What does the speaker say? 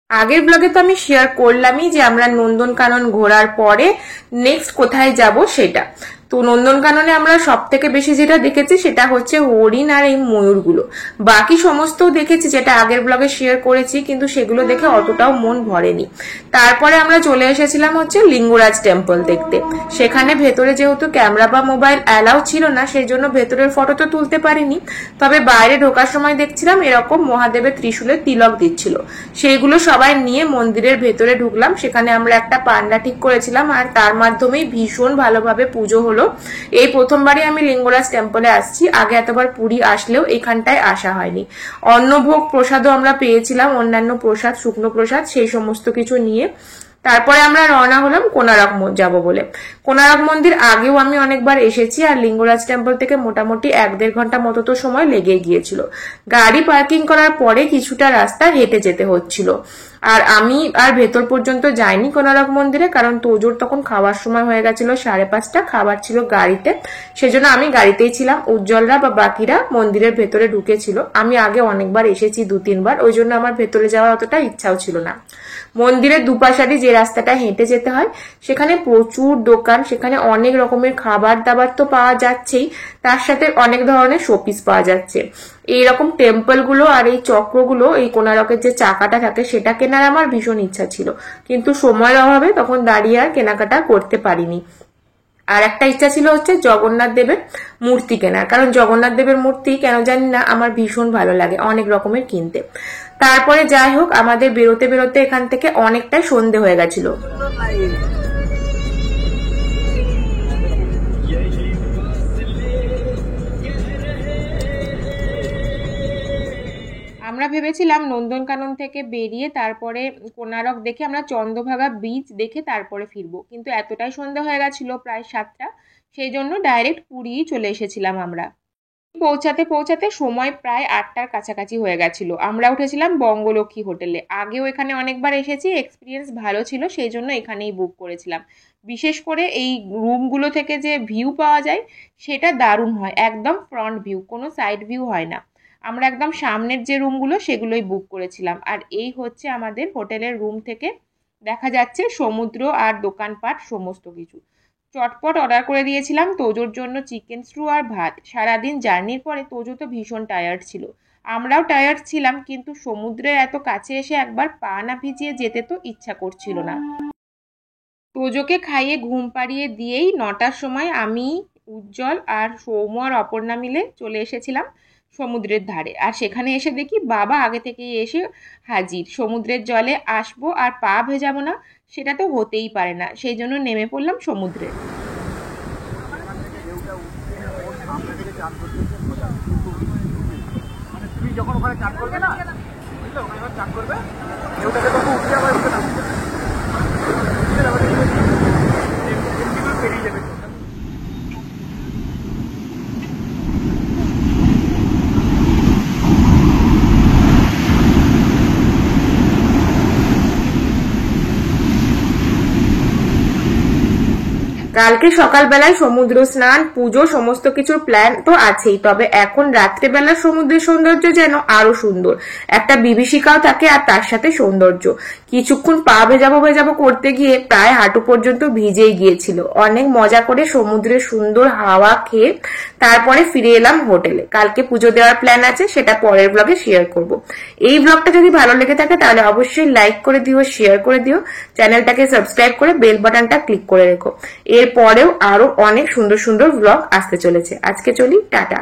আগের ব্লগে তো আমি শেয়ার করলামই যে আমরা নন্দনকানন ঘোরার পরে নেক্সট কোথায় যাব সেটা। তো নন্দনকাননে আমরা সব থেকে বেশি যেটা দেখেছি সেটা হচ্ছে হরিণ আর এই ময়ূরগুলো। বাকি সমস্ত দেখেছি যেটা আগের ব্লগে শেয়ার করেছি, কিন্তু সেগুলো দেখে অতটাও মন ভরেনি। তারপরে আমরা চলে এসেছিলাম হচ্ছে লিঙ্গরাজ টেম্পল দেখতে। সেখানে ভেতরে যেহেতু ক্যামেরা বা মোবাইল অ্যালাউ ছিল না, সেই জন্য ভেতরের ফটো তো তুলতে পারিনি। তবে বাইরে ঢোকার সময় দেখছিলাম এরকম মহাদেবের ত্রিশূলের তিলক দিচ্ছিল, সেইগুলো সবাই নিয়ে মন্দিরের ভেতরে ঢুকলাম। সেখানে আমরা একটা পান্ডা ঠিক করেছিলাম আর তার মাধ্যমেই ভীষণ ভালোভাবে পুজো হলো। এই প্রথমবারই আমি লিঙ্গরাজ টেম্পলে আসছি, আগে এতবার পুরী আসলেও এখানটায় আসা হয়নি। অন্নভোগ প্রসাদও আমরা পেয়েছিলাম, অন্যান্য প্রসাদ, শুকনো প্রসাদ, সেই সমস্ত কিছু নিয়ে তারপরে আমরা রওনা হলাম কোনারক যাব বলে। কোনারক মন্দির আগেও আমি অনেকবার এসেছি, আর লিঙ্গরাজ টেম্পল থেকে মোটামুটি 1-1.5 ঘন্টা মতো তো সময় লেগে গিয়েছিল। গাড়ি পার্কিং করার পরে কিছুটা রাস্তা হেঁটে যেতে হচ্ছিল। আর আমি আর ভেতর পর্যন্ত যাইনি কোনারক মন্দিরে, কারণ তোজোর তখন খাওয়ার সময় হয়ে গেছিল 5:30, খাবার ছিল গাড়িতে, সেজন্য আমি গাড়িতেই ছিলাম। উজ্জ্বলরা বা বাকিরা মন্দিরের ভেতরে ঢুকেছিল। আমি আগে অনেকবার এসেছি, 2-3 বার, ওই জন্য আমার ভেতরে যাওয়ার অতটা ইচ্ছাও ছিল না। মন্দিরের দুপাশারই যে রাস্তাটা হেঁটে যেতে হয় সেখানে প্রচুর দোকান, সেখানে অনেক রকমের খাবার দাবার তো পাওয়া যাচ্ছেই, তার সাথে অনেক ধরনের শোপিস পাওয়া যাচ্ছে। এইরকম টেম্পল গুলো আর এই চক্রগুলো, এই কোনারকের যে চাকাটা থাকে সেটা কেনার আমার ভীষণ ইচ্ছা ছিল, কিন্তু সময়ের অভাবে তখন দাঁড়িয়ে আর কেনাকাটা করতে পারিনি। আর একটা ইচ্ছা ছিল হচ্ছে জগন্নাথ দেবের মূর্তি কেনার, কারণ জগন্নাথ দেবের মূর্তি কেন জানি না আমার ভীষণ ভালো লাগে অনেক রকমের কিনতে। তারপরে যাই হোক, আমাদের বেরোতে বেরোতে এখান থেকে অনেকটাই সন্ধে হয়ে গেছিল। আমরা ভেবেছিলাম নন্দনকানন থেকে বেরিয়ে তারপরে কোনারক দেখে আমরা চন্দ্রভাগা বিচ দেখে তারপরে ফিরবো, কিন্তু এতটাই সন্ধ্যা হয়ে গেছিল প্রায় 7টা, সেই জন্য ডাইরেক্ট পুরী চলে এসেছিলাম আমরা। পৌঁছাতে পৌঁছাতে সময় প্রায় 8টার কাছাকাছি হয়ে গেছিল। আমরা উঠেছিলাম বঙ্গলক্ষ্মী হোটেলে। আগেও এখানে অনেকবার এসেছি, এক্সপিরিয়েন্স ভালো ছিল, সেই জন্য এখানেই বুক করেছিলাম। বিশেষ করে এই রুমগুলো থেকে যে ভিউ পাওয়া যায় সেটা দারুণ হয়, একদম ফ্রন্ট ভিউ, কোনো সাইড ভিউ হয় না। আমরা একদম সামনের যে রুমগুলো সেগুলোই বুক করেছিলাম। আর এই হচ্ছে আমাদের হোটেলের রুম থেকে দেখা যাচ্ছে সমুদ্র আর দোকানপাট সমস্ত কিছু। চটপট অর্ডার করে দিয়েছিলাম তোজোর জন্য চিকেন স্ট্রু আর ভাত। সারাদিন জার্নির পরে তোজো তো ভীষণ টায়ার্ড ছিল, আমরাও টায়ার্ড ছিলাম, কিন্তু সমুদ্রের এত কাছে এসে একবার পা না ভিজিয়ে যেতে তো ইচ্ছা করছিল না। তোজোকে খাইয়ে ঘুম পাড়িয়ে দিয়েই 9টার সময় আমি, উজ্জ্বল আর সৌম্য আর অপর্ণা মিলে চলে এসেছিলাম সমুদ্রের ধারে। আর সেখানে এসে দেখি বাবা আগে থেকেই এসে হাজির। সমুদ্রের জলে আসবো আর পা ভেজাবো না সেটা তো হতেই পারে না, সেই জন্য নেমে পড়লাম সমুদ্রে। তুমি যখন ওখানে চান করবে না, বুঝলে, ওখানে চান করবে, ঢেউটাকে তখন উঠে আবার উঠে নামবে, পেরিয়ে যাবে। কালকে সকালবেলায় সমুদ্র স্নান, পুজো, সমস্ত কিছুর প্ল্যান তো আছেই, তবে এখন রাত্রেবেলার সমুদ্রের সৌন্দর্য যেন আরো সুন্দর, একটা বিভীষিকাও থাকে আর তার সাথে সৌন্দর্য। কিছুক্ষণ পা ভেজাবো করতে গিয়ে প্রায় হাঁটু পর্যন্ত ভিজেই গিয়েছিল। অনেক মজা করে সমুদ্রের সুন্দর হাওয়া খেয়ে তারপরে ফিরে এলাম হোটেলে। কালকে পুজো দেওয়ার প্ল্যান আছে, সেটা পরের ব্লগে শেয়ার করব। এই ব্লগটা যদি ভালো লেগে থাকে তাহলে অবশ্যই লাইক করে দিও, শেয়ার করে দিও, চ্যানেলটাকে সাবস্ক্রাইব করে বেল বাটনটা ক্লিক করে রেখো। এর পরেও আরো অনেক সুন্দর সুন্দর ব্লগ আসতে চলেছে। আজকে চলি, টাটা।